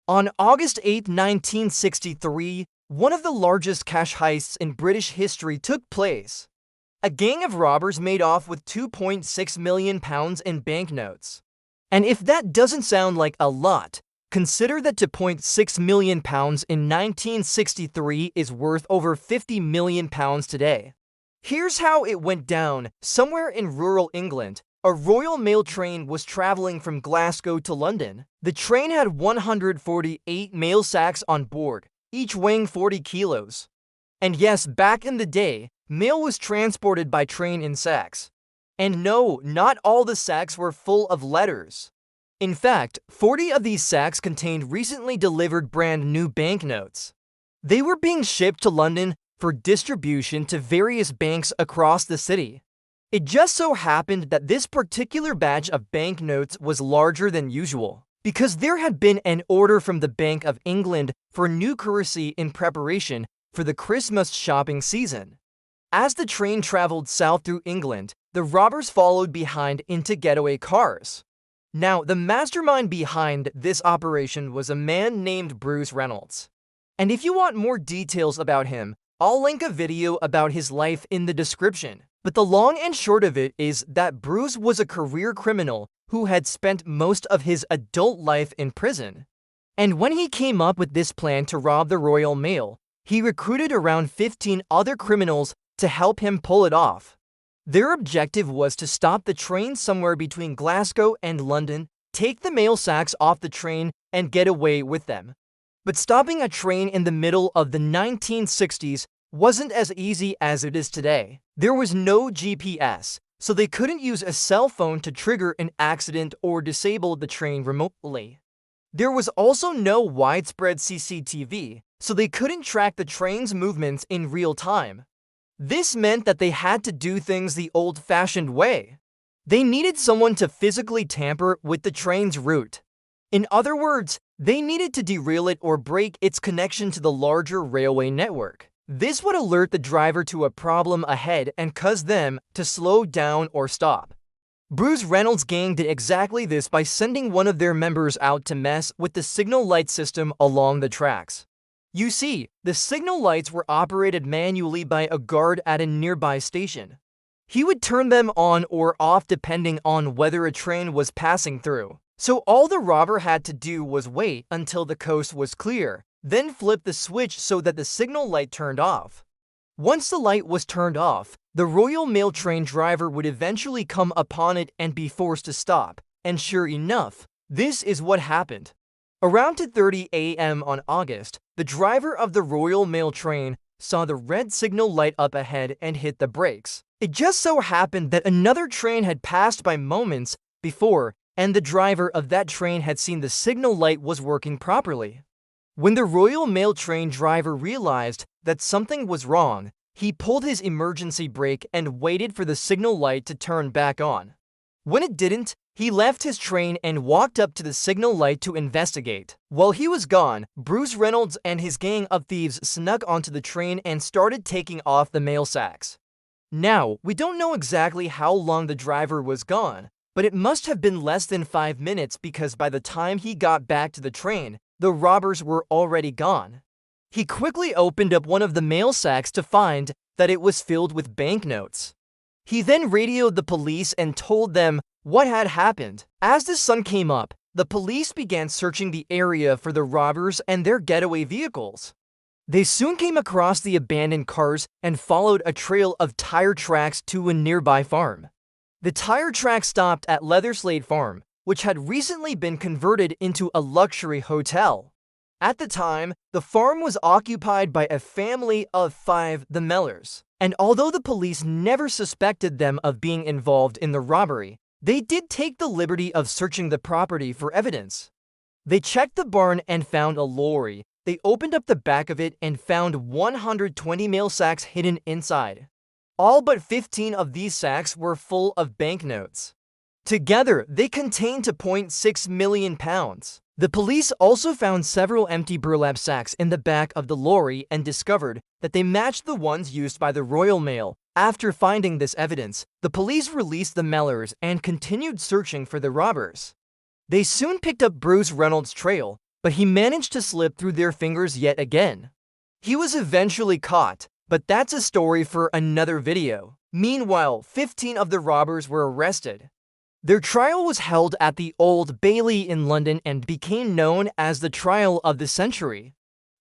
On August 8, 1963, one of the largest cash heists in British history took place. A gang of robbers made off with £2.6 million in banknotes. And if that doesn't sound like a lot, consider that £2.6 million in 1963 is worth over £50 million today. Here's how it went down. Somewhere in rural England, a Royal Mail train was traveling from Glasgow to London. The train had 148 mail sacks on board, each weighing 40 kilos. And yes, back in the day, mail was transported by train in sacks. And no, not all the sacks were full of letters. In fact, 40 of these sacks contained recently delivered brand new banknotes. They were being shipped to London for distribution to various banks across the city. It just so happened that this particular batch of banknotes was larger than usual, because there had been an order from the Bank of England for new currency in preparation for the Christmas shopping season. As the train traveled south through England, the robbers followed behind into getaway cars. Now, the mastermind behind this operation was a man named Bruce Reynolds. And if you want more details about him, I'll link a video about his life in the description. But the long and short of it is that Bruce was a career criminal who had spent most of his adult life in prison. And when he came up with this plan to rob the Royal Mail, he recruited around 15 other criminals to help him pull it off. Their objective was to stop the train somewhere between Glasgow and London, take the mail sacks off the train, and get away with them. But stopping a train in the middle of the 1960s wasn't as easy as it is today. There was no GPS, so they couldn't use a cell phone to trigger an accident or disable the train remotely. There was also no widespread CCTV, so they couldn't track the train's movements in real time. This meant that they had to do things the old-fashioned way. They needed someone to physically tamper with the train's route. In other words, they needed to derail it or break its connection to the larger railway network. This would alert the driver to a problem ahead and cause them to slow down or stop. Bruce Reynolds' gang did exactly this by sending one of their members out to mess with the signal light system along the tracks. You see, the signal lights were operated manually by a guard at a nearby station. He would turn them on or off depending on whether a train was passing through. So all the robber had to do was wait until the coast was clear, then flip the switch so that the signal light turned off. Once the light was turned off, the Royal Mail train driver would eventually come upon it and be forced to stop, and sure enough, this is what happened. Around 2:30 a.m. on August, the driver of the Royal Mail train saw the red signal light up ahead and hit the brakes. It just so happened that another train had passed by moments before, and the driver of that train had seen the signal light was working properly. When the Royal Mail train driver realized that something was wrong, he pulled his emergency brake and waited for the signal light to turn back on. When it didn't, he left his train and walked up to the signal light to investigate. While he was gone, Bruce Reynolds and his gang of thieves snuck onto the train and started taking off the mail sacks. Now, we don't know exactly how long the driver was gone, but it must have been less than 5 minutes because by the time he got back to the train, the robbers were already gone. He quickly opened up one of the mail sacks to find that it was filled with banknotes. He then radioed the police and told them what had happened. As the sun came up, the police began searching the area for the robbers and their getaway vehicles. They soon came across the abandoned cars and followed a trail of tire tracks to a nearby farm. The tire track stopped at Leatherslade Farm, which had recently been converted into a luxury hotel. At the time, the farm was occupied by a family of 5, the Mellors, and although the police never suspected them of being involved in the robbery, they did take the liberty of searching the property for evidence. They checked the barn and found a lorry. They opened up the back of it and found 120 mail sacks hidden inside. All but 15 of these sacks were full of banknotes. Together, they contained £2.6 million. The police also found several empty burlap sacks in the back of the lorry and discovered that they matched the ones used by the Royal Mail. After finding this evidence, the police released the Mellors and continued searching for the robbers. They soon picked up Bruce Reynolds' trail, but he managed to slip through their fingers yet again. He was eventually caught, but that's a story for another video. Meanwhile, 15 of the robbers were arrested. Their trial was held at the Old Bailey in London and became known as the trial of the century.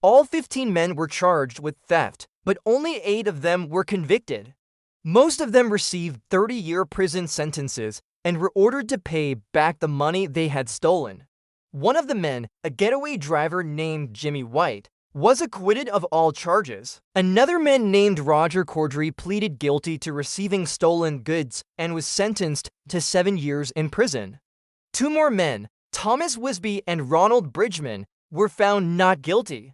All 15 men were charged with theft, but only 8 of them were convicted. Most of them received 30-year prison sentences and were ordered to pay back the money they had stolen. One of the men, a getaway driver named Jimmy White, was acquitted of all charges. Another man named Roger Corddry pleaded guilty to receiving stolen goods and was sentenced to 7 years in prison. 2 more men, Thomas Wisby and Ronald Bridgman, were found not guilty.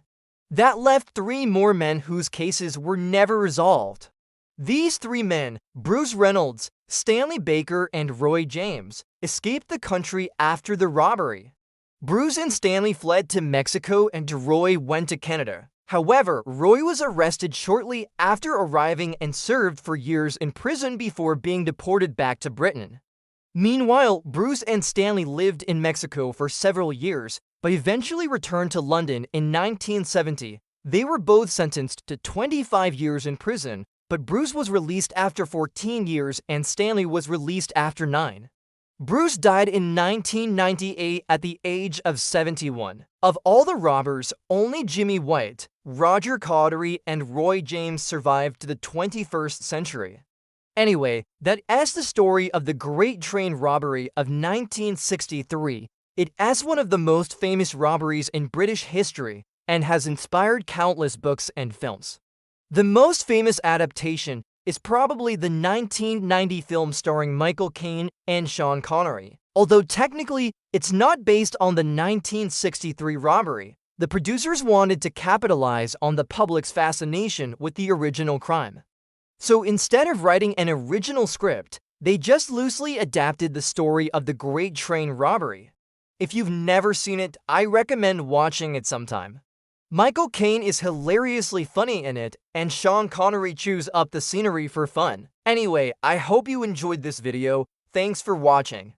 That left 3 more men whose cases were never resolved. These 3 men, Bruce Reynolds, Stanley Baker, and Roy James, escaped the country after the robbery. Bruce and Stanley fled to Mexico and Roy went to Canada. However, Roy was arrested shortly after arriving and served for years in prison before being deported back to Britain. Meanwhile, Bruce and Stanley lived in Mexico for several years, but eventually returned to London in 1970. They were both sentenced to 25 years in prison, but Bruce was released after 14 years and Stanley was released after 9. Bruce died in 1998 at the age of 71. Of all the robbers, only Jimmy White, Roger Corddry, and Roy James survived to the 21st century. Anyway, that's the story of the Great Train Robbery of 1963. It's one of the most famous robberies in British history and has inspired countless books and films. The most famous adaptation is probably the 1990 film starring Michael Caine and Sean Connery. Although technically, it's not based on the 1963 robbery, the producers wanted to capitalize on the public's fascination with the original crime. So instead of writing an original script, they just loosely adapted the story of the Great Train Robbery. If you've never seen it, I recommend watching it sometime. Michael Caine is hilariously funny in it, and Sean Connery chews up the scenery for fun. Anyway, I hope you enjoyed this video. Thanks for watching.